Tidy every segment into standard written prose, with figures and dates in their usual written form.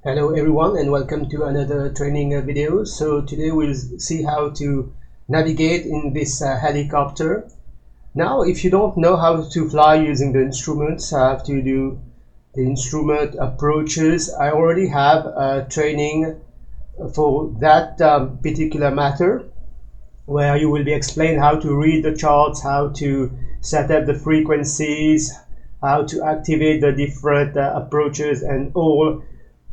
Hello everyone and welcome to another training video. So today we'll see how to navigate in this helicopter. Now if you don't know how to fly using the instruments, I have to do the instrument approaches. I already have a training for that particular matter, where you will be explained how to read the charts, how to set up the frequencies, how to activate the different approaches and all.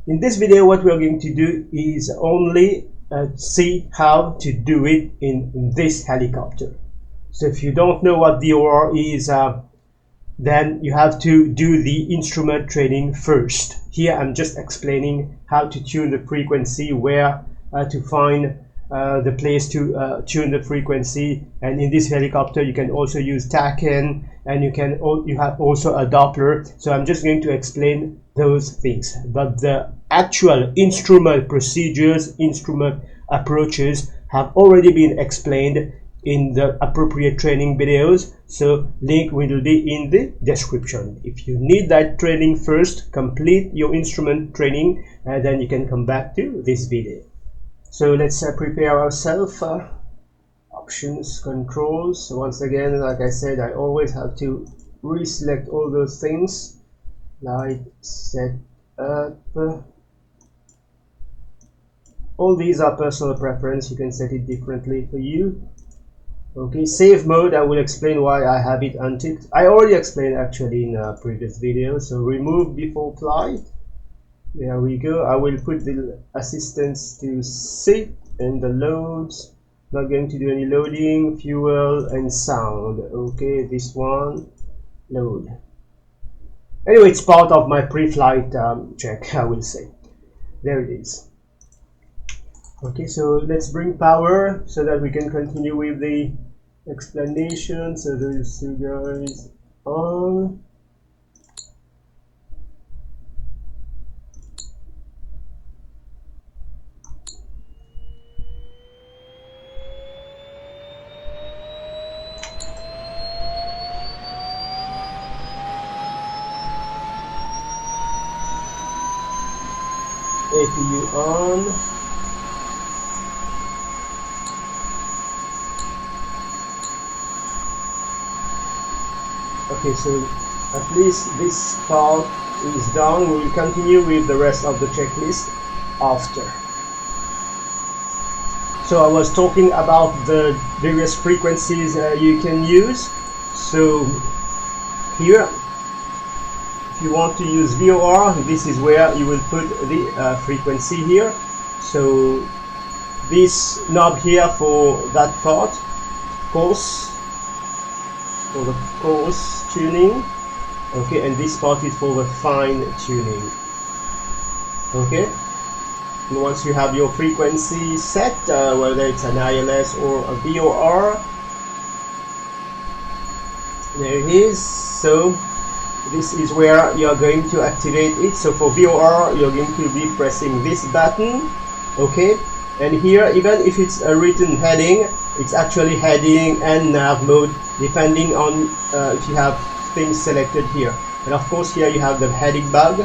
In this video, what we're going to do is only see how to do it in this helicopter. So if you don't know what VOR is, then you have to do the instrument training first. Here I'm just explaining how to tune the frequency, where to find the place to tune the frequency. And in this helicopter you can also use TACAN, and you have also a Doppler. So I'm just going to explain those things, but the actual instrument procedures, instrument approaches have already been explained in the appropriate training videos, so link will be in the description. If you need that training first, complete your instrument training, and then you can come back to this video. So let's prepare ourselves. Options, controls. So once again, like I said, I always have to reselect all those things. Light, set up. All these are personal preference. You can set it differently for you. Okay, save mode, I will explain why I have it unticked. I already explained actually in a previous video. So remove before flight. There we go. I will put the assistance to sit and the loads. Not going to do any loading, fuel and sound. Okay, this one, load. Anyway, it's part of my pre-flight check, I will say. There it is. Okay, so let's bring power so that we can continue with the explanation. So those two guys on. APU on. Okay, so at least this part is done. We will continue with the rest of the checklist after. So I was talking about the various frequencies you can use. So here, if you want to use VOR, this is where you will put the frequency here. So this knob here for that part, coarse, for the coarse tuning. Okay, and this part is for the fine tuning. Okay, and once you have your frequency set, whether it's an ILS or a VOR, there it is. So this is where you're going to activate it. So for VOR, you're going to be pressing this button. Okay, and here, even if it's a written heading, it's actually heading and nav mode, depending on if you have things selected here. And of course, here you have the heading bug.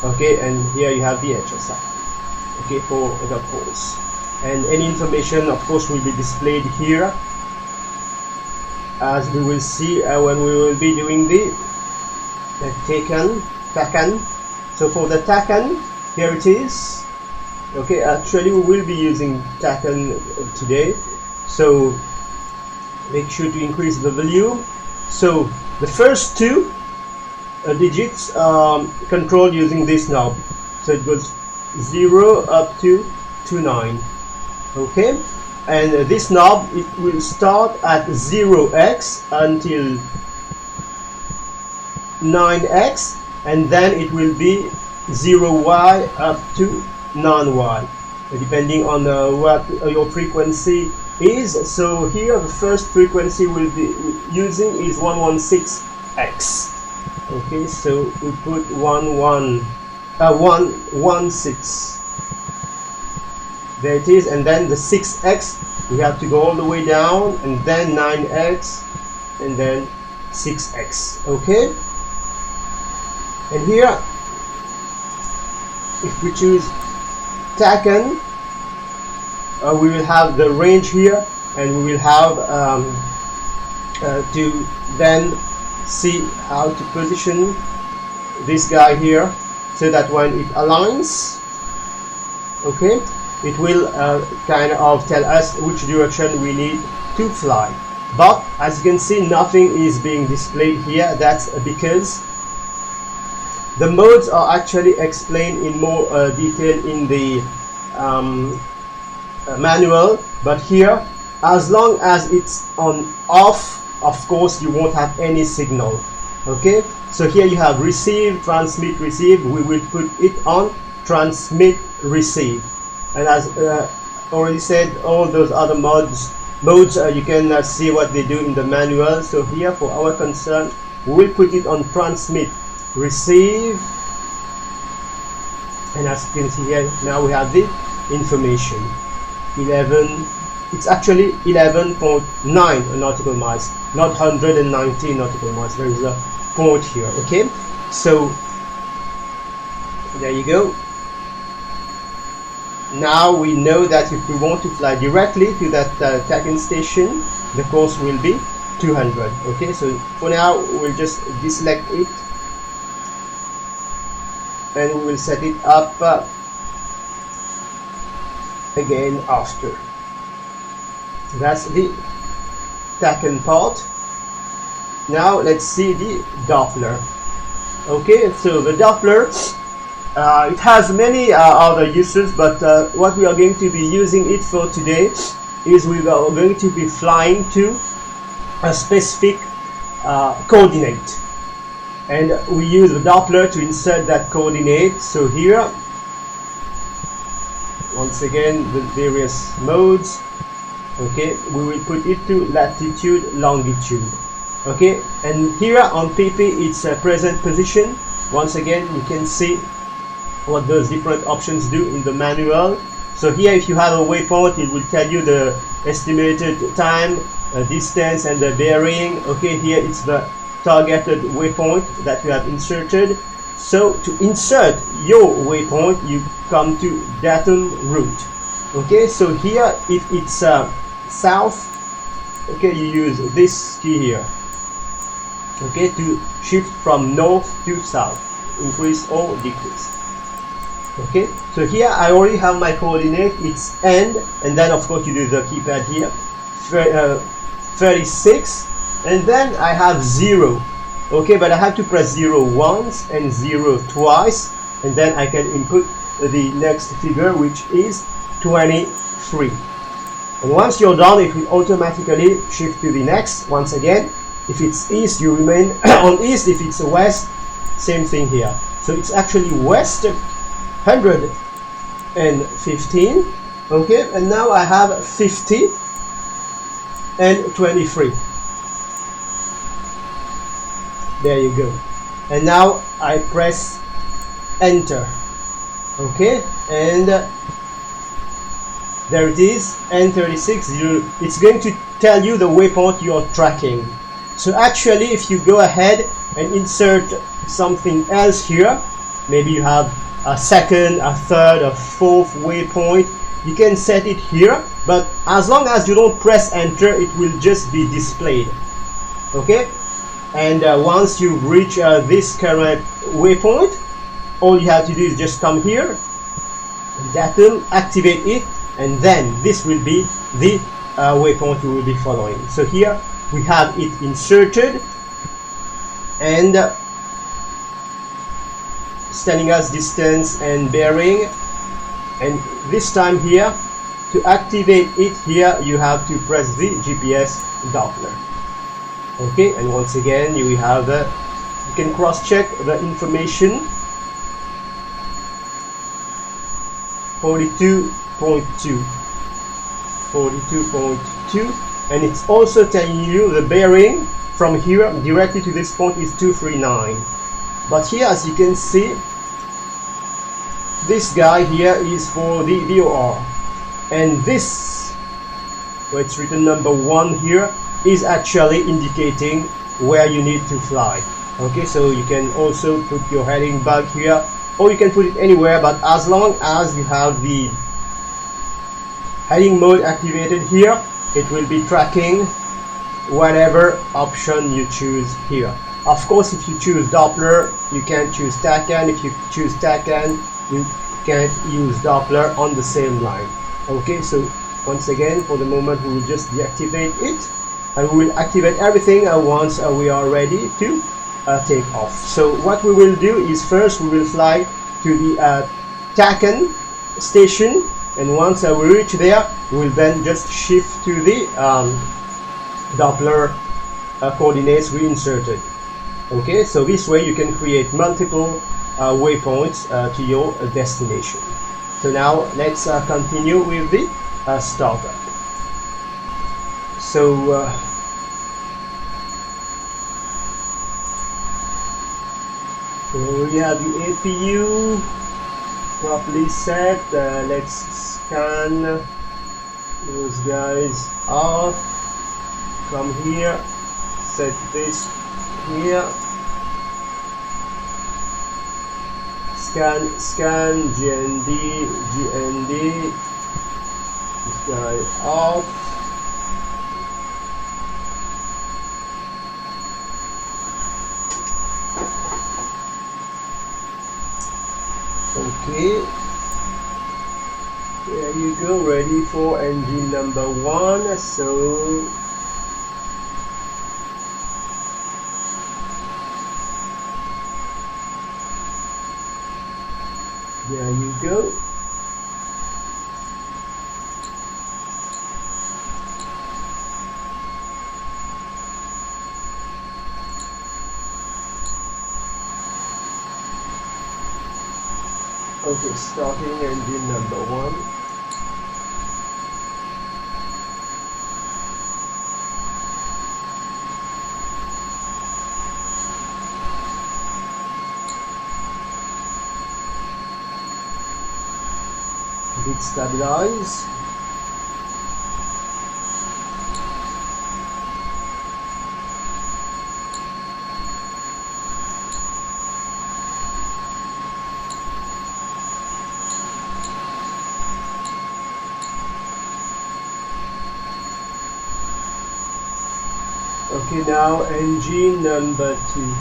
Okay, and here you have the HSI. Okay, for the pulse. And any information, of course, will be displayed here, as we will see when we will be doing the TACAN. So for the TACAN, here it is. Okay, actually we will be using TACAN today, so make sure to increase the volume. So the first two digits controlled using this knob. So it goes 0 up to 29. Okay, and this knob, it will start at 0x until 9x, and then it will be 0y up to non-y, depending on what your frequency is. So here the first frequency we'll be using is 116x. Okay, so we put 116. There it is, and then the 6x, we have to go all the way down, and then 9x, and then 6x. Okay, and here if we choose TACAN, we will have the range here, and we will have to then see how to position this guy here so that when it aligns, okay, it will kind of tell us which direction we need to fly. But as you can see, nothing is being displayed here. That's because the modes are actually explained in more detail in the manual, but here, as long as it's on off, of course you won't have any signal. Okay, so here you have receive, transmit, receive. We will put it on transmit, receive. And as already said, all those other modes you can see what they do in the manual. So here, for our concern, we will put it on transmit, receive, and as you can see here, now we have the information. 11, it's actually 11.9 nautical miles, not 119 nautical miles. There is a point here. Okay, so there you go. Now we know that if we want to fly directly to that TACAN station, the course will be 200. Okay, so for now we'll just deselect it, and we will set it up again after. That's the TACAN part. Now let's see the Doppler. Okay, so the Doppler, it has many other uses, but what we are going to be using it for today is we are going to be flying to a specific coordinate, and we use the Doppler to insert that coordinate. So here, once again, the various modes. Okay, we will put it to latitude, longitude. Okay, and here on PP it's a present position. Once again, you can see what those different options do in the manual. So here, if you have a waypoint, it will tell you the estimated time, distance, and the bearing. Okay, here it's the targeted waypoint that we have inserted. So to insert your waypoint, you come to datum route. Okay, so here if it's south, okay, you use this key here, okay, to shift from north to south, increase or decrease. Okay, so here I already have my coordinate, it's end, and then of course you do the keypad here, 36, and then I have 0. Okay, but I have to press 0 once and 0 twice, and then I can input the next figure, which is 23. And once you're done, it will automatically shift to the next. Once again, if it's east, you remain on east. If it's west, same thing here. So it's actually west 115. Okay, and now I have 50 and 23. There you go. And now I press enter. Okay, and there it is, N36. It's going to tell you the waypoint you're tracking. So actually, if you go ahead and insert something else here, maybe you have a second, a third, a fourth waypoint, you can set it here, but as long as you don't press enter, it will just be displayed. Okay, and once you reach this current waypoint, all you have to do is just come here, datum, activate it, and then this will be the waypoint you will be following. So here we have it inserted, and it's telling us distance and bearing. And this time here, to activate it here, you have to press the GPS Doppler. Okay, and once again you have you can cross-check the information. 42.2, and it's also telling you the bearing from here directly to this point is 239. But here, as you can see, this guy here is for the VOR, and this, where it's written number 1 here, is actually indicating where you need to fly. Okay, so you can also put your heading back here, or you can put it anywhere, but as long as you have the heading mode activated here, it will be tracking whatever option you choose here. Of course, if you choose Doppler, you can't choose TACAN. If you choose TACAN, you can't use Doppler on the same line. Okay, so once again, for the moment, we will just deactivate it, and we will activate everything once we are ready to take off. So what we will do is first we will fly to the TACAN station, and once we reach there, we will then just shift to the Doppler coordinates we inserted. Okay, so this way you can create multiple waypoints to your destination. So now let's continue with the startup. So we have the APU properly set. Let's scan those guys off. Come here, set this here, scan GND, this guy off. Okay, there you go, ready for engine number 1. So there you go. Okay, starting engine number 1. Bit stabilize. Okay, now engine number 2.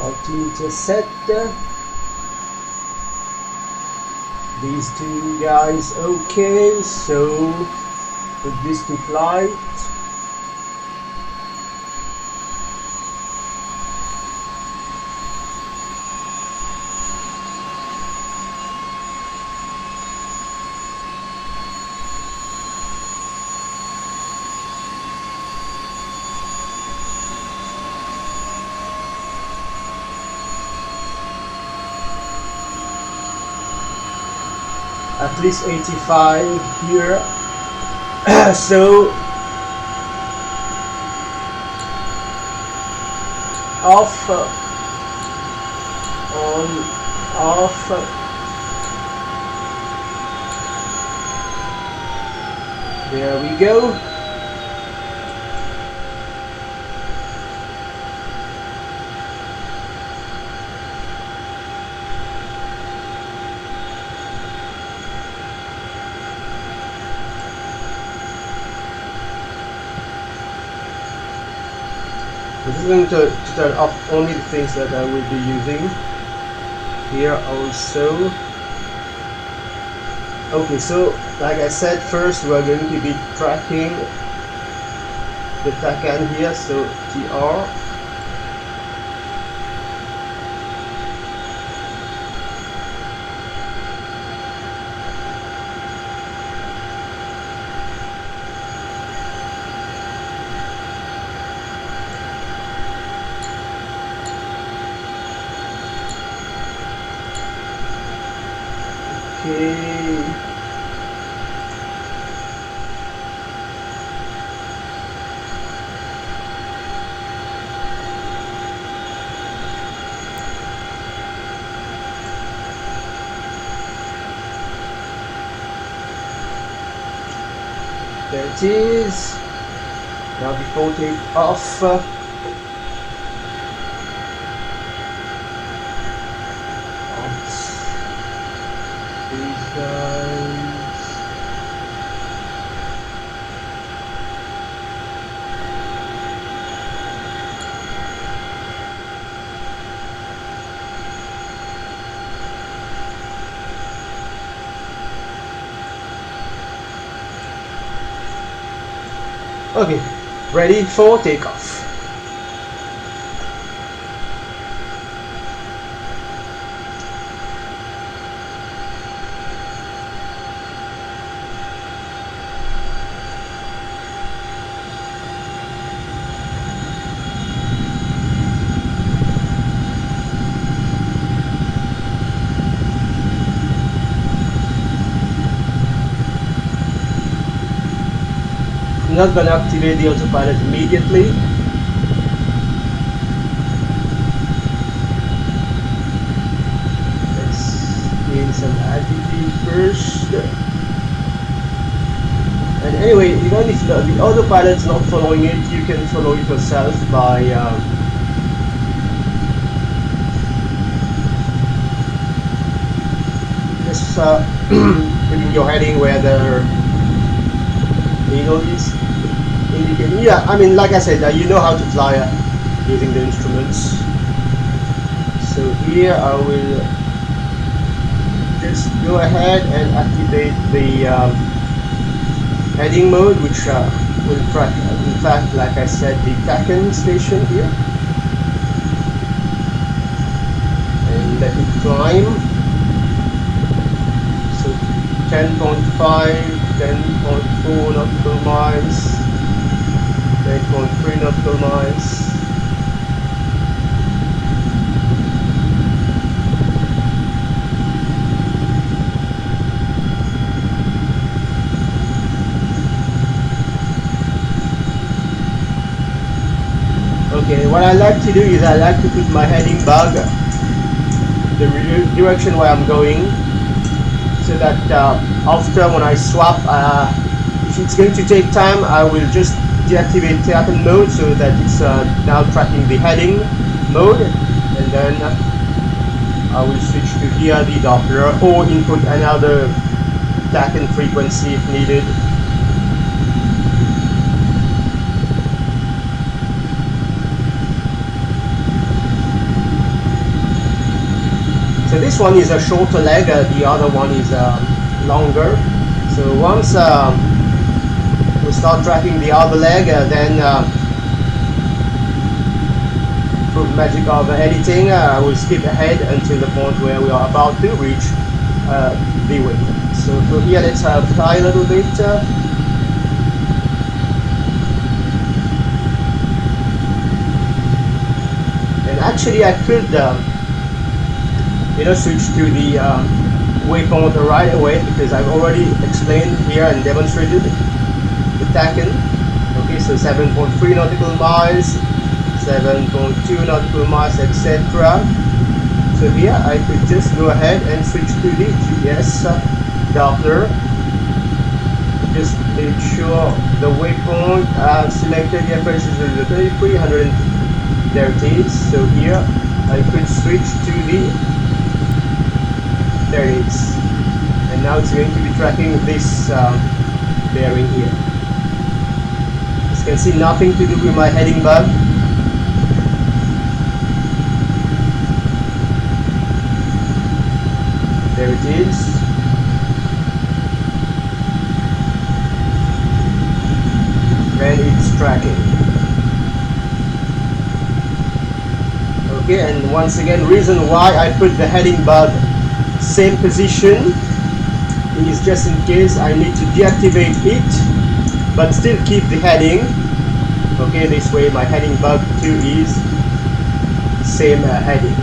Altimeter set. These two guys okay, so put this to flight. At least 85 here. So off, on, off. There we go. This is going to turn off only the things that I will be using here also. Okay, so like I said, first we are going to be tracking the TACAN here, so TR. Okay. There it is. Now before take off, these guys. Okay, ready for takeoff. I'm not going to activate the autopilot immediately. Let's gain some altitude first. And anyway, even if the autopilot's not following it, you can follow it yourself by just putting your heading where the needle is indicating. Yeah, I mean, like I said, you know how to fly using the instruments. So here I will just go ahead and activate the heading mode, which will track, in fact, like I said, the TACAN station here. And let it climb. So 10.5, 10.4 nautical miles, 8.3 nautical miles. Okay, what I like to do is I like to put my heading bug the direction where I'm going, so that after when I swap, if it's going to take time, I will just deactivate TACAN mode so that it's now tracking the heading mode, and then I will switch to here the Doppler or input another TACAN frequency if needed. So this one is a shorter leg, the other one is longer. So once we start tracking the other leg, then through the magic of editing, we'll skip ahead until the point where we are about to reach the wing. So for here, let's fly a little bit. And actually I could switch to the waypoint right away, because I've already explained here and demonstrated the TACAN. Okay, so 7.3 nautical miles, 7.2 nautical miles, etc. So here I could just go ahead and switch to the GPS Doppler. Just make sure the waypoint I've selected here first is the 3300. There it is. So here I could switch to the. There it is. And now it's going to be tracking this bearing here. As you can see, nothing to do with my heading bug. There it is. And it's tracking. Okay, and once again, reason why I put the heading bug same position is just in case I need to deactivate it but still keep the heading. Okay, this way my heading bug too is same heading.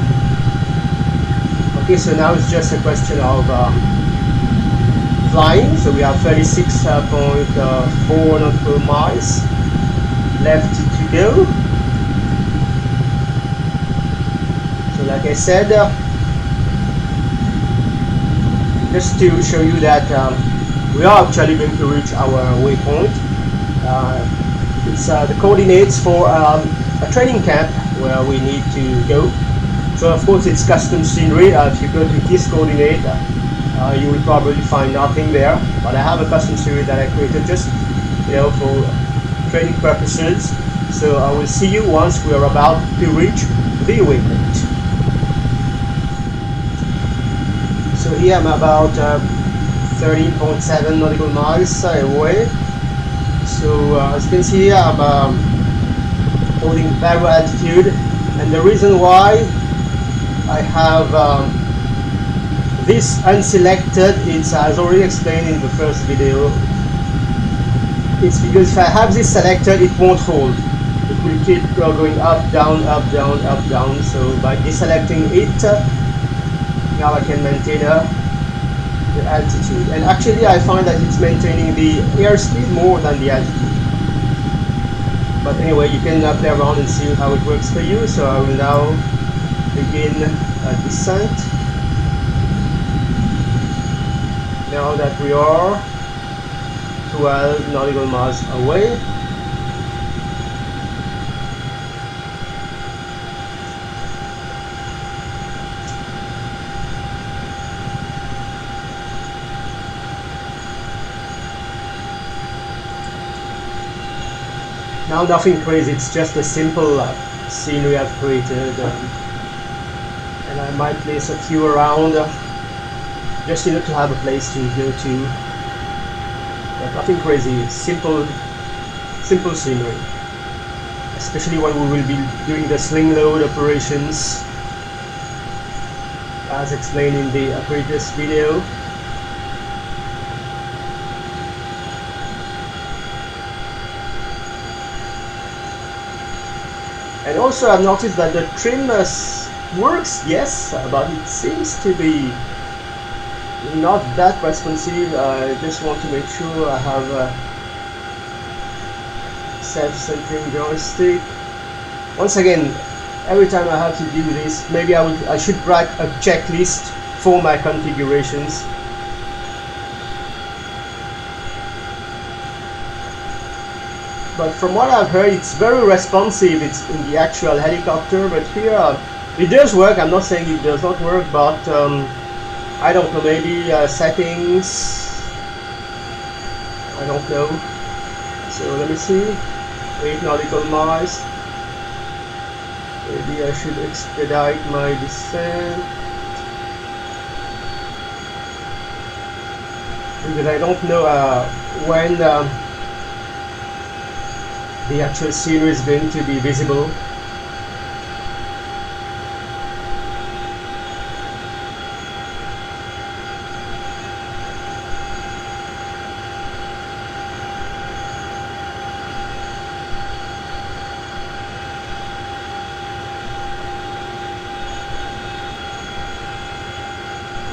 Okay, so now it's just a question of flying. So we have 36.4 nautical miles left to go. So like I said, just to show you that we are actually going to reach our waypoint. It's the coordinates for a training camp where we need to go. So of course it's custom scenery. If you go to this coordinate, you will probably find nothing there. But I have a custom scenery that I created just, you know, for training purposes. So I will see you once we are about to reach the waypoint. So here I'm about 13.7 nautical miles away. So as you can see here, I'm holding very altitude, and the reason why I have this unselected, it's as already explained in the first video, it's because if I have this selected, it won't hold. It will keep going up, down, up, down, up, down. So by deselecting it, now I can maintain the altitude. And actually I find that it's maintaining the airspeed more than the altitude. But anyway, you can play around and see how it works for you. So I will now begin a descent. Now that we are 12 nautical miles away. Now nothing crazy, it's just a simple scenery I've created, and I might place a few around just to have a place to go to, but nothing crazy. Simple scenery, especially when we will be doing the sling load operations as explained in the previous video. And also I've noticed that the trim works, yes, but it seems to be not that responsive. I just want to make sure I have a self-centering joystick. Once again, every time I have to do this, maybe I should write a checklist for my configurations. But from what I've heard, it's very responsive. It's in the actual helicopter, but here it does work. I'm not saying it does not work, but I don't know, maybe settings, I don't know. So let me see, 8 nautical miles. Maybe I should expedite my descent, because I don't know when the actual scenery is going to be visible.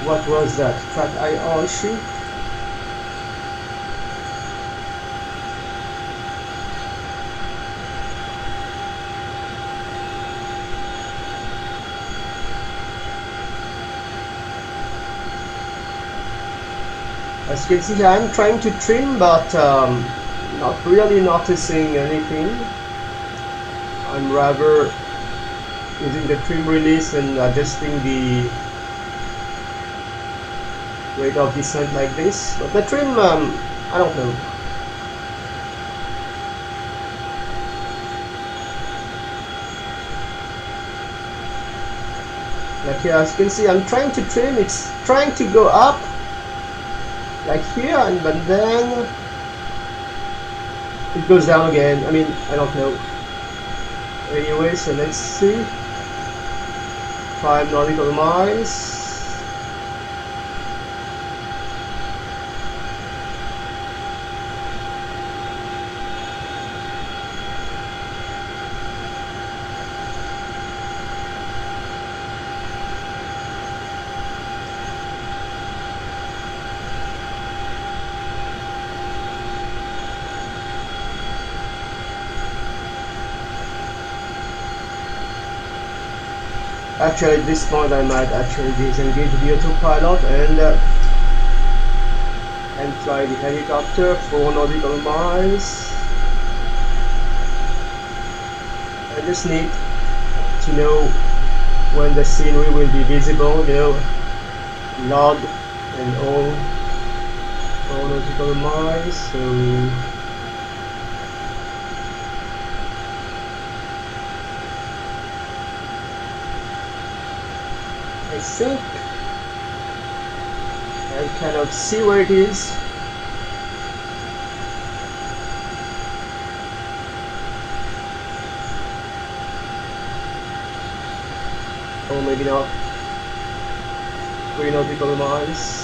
What was that? Track IR issue? As you can see here, I'm trying to trim, but not really noticing anything. I'm rather using the trim release and adjusting the rate of descent like this. But the trim, I don't know. Like here, as you can see, I'm trying to trim. It's trying to go up, like here, and but then it goes down again. I mean, I don't know. Anyway, so let's see. 5 nautical miles. Actually, at this point I might actually disengage the autopilot and fly the helicopter 4 nautical miles. I just need to know when the scenery will be visible, you know, log and all 4 nautical miles. So I think I cannot see where it is. Or maybe not. 3 nautical miles.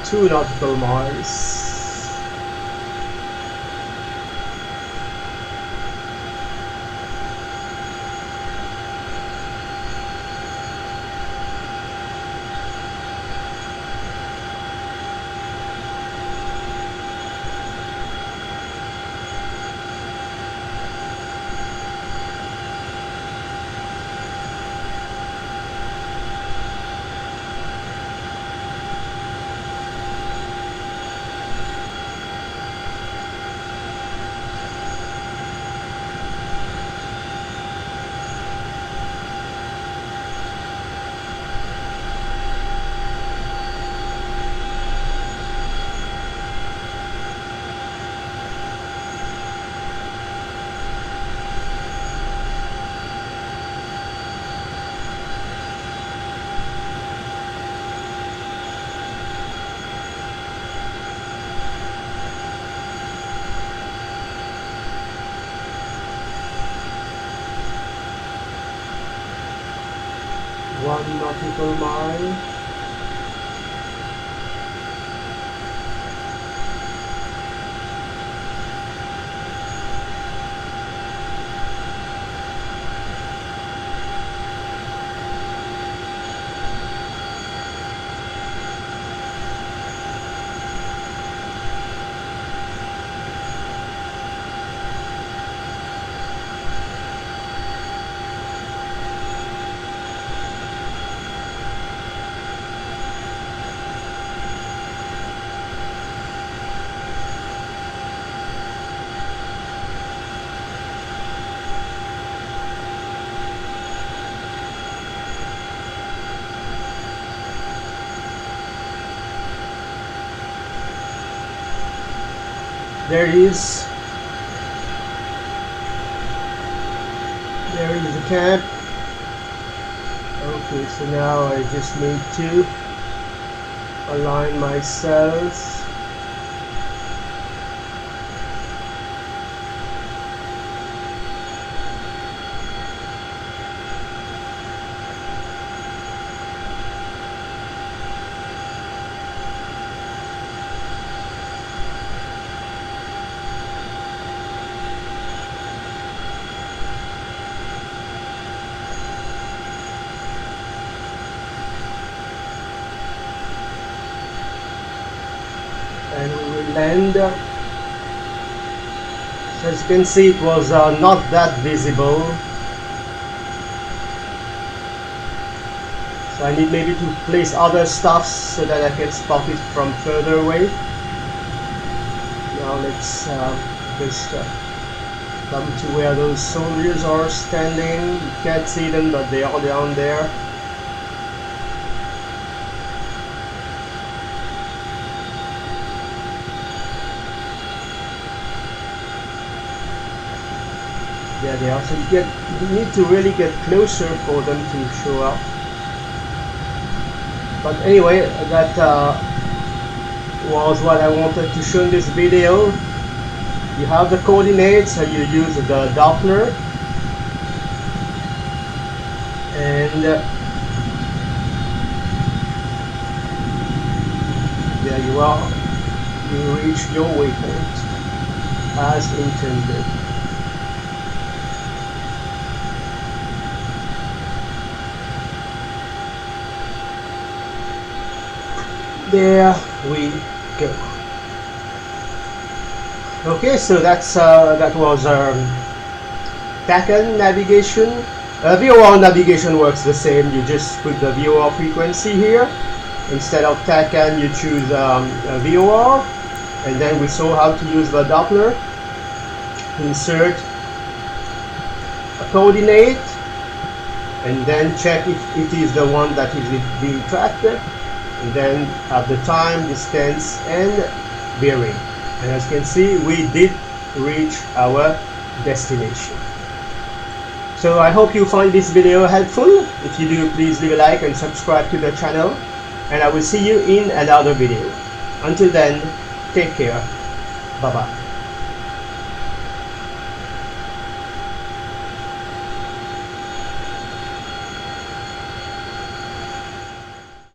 Two nautical miles. One nautical mile. There it is. There is the camp. Okay, so now I just need to align myself. And we will land. So as you can see, it was not that visible. So I need maybe to place other stuff so that I can spot it from further away. Now let's just come to where those soldiers are standing. You can't see them, but they are down there. There they are. So you need to really get closer for them to show up. But anyway, that was what I wanted to show in this video. You have the coordinates, so you use the Doppler, and there you are. You reach your waypoint as intended. There we go. Okay, so that was TACAN navigation. VOR navigation works the same. You just put the VOR frequency here. Instead of TACAN, you choose VOR, and then we saw how to use the Doppler. Insert a coordinate, and then check if it is the one that is being tracked, and then have the time, distance, and bearing. And as you can see, we did reach our destination. So I hope you find this video helpful. If you do, please leave a like and subscribe to the channel, and I will see you in another video. Until then, take care. Bye bye.